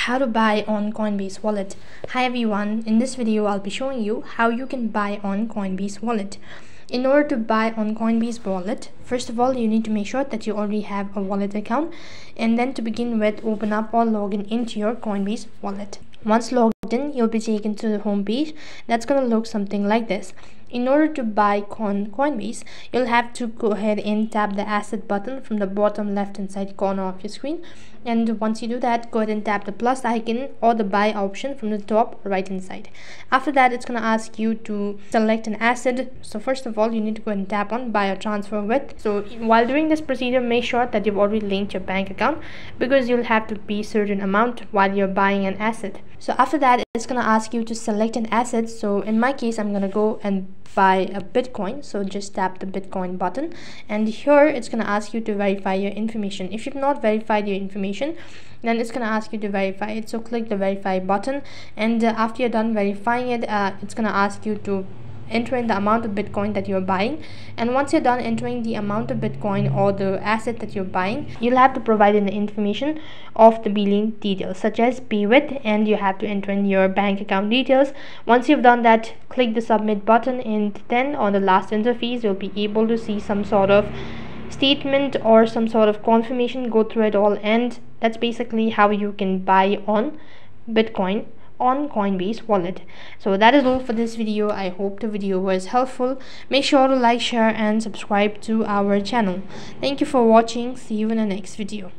How to buy on Coinbase wallet. Hi everyone, in this video I'll be showing you how you can buy on Coinbase wallet. In order to buy on Coinbase wallet, first of all you need to make sure that you already have a wallet account, and then to begin with, open up or log into your Coinbase wallet. Once logged in, you'll be taken to the home page. That's going to look something like this. In order to buy on Coinbase, you'll have to go ahead and tap the asset button from the bottom left hand side corner of your screen, and once you do that, go ahead and tap the plus icon or the buy option from the top right hand side. After that, it's going to ask you to select an asset. So first of all, you need to go ahead and tap on buy or transfer with. So while doing this procedure, make sure that you've already linked your bank account, because you'll have to pay certain amount while you're buying an asset. So after that, it's going to ask you to select an asset. So in my case, I'm going to go and buy a Bitcoin. So just tap the Bitcoin button, and here it's going to ask you to verify your information. If you've not verified your information, then it's going to ask you to verify it. So click the verify button, and after you're done verifying it, it's going to ask you to enter in the amount of Bitcoin that you're buying. And once you're done entering the amount of Bitcoin or the asset that you're buying, you'll have to provide in the information of the billing details such as pay with, and you have to enter in your bank account details. Once you've done that, click the submit button, and then on the last interface you'll be able to see some sort of statement or some sort of confirmation. Go through it all, and that's basically how you can buy on Bitcoin on Coinbase wallet. So that is all for this video. I hope the video was helpful. Make sure to like, share and subscribe to our channel. Thank you for watching. See you in the next video.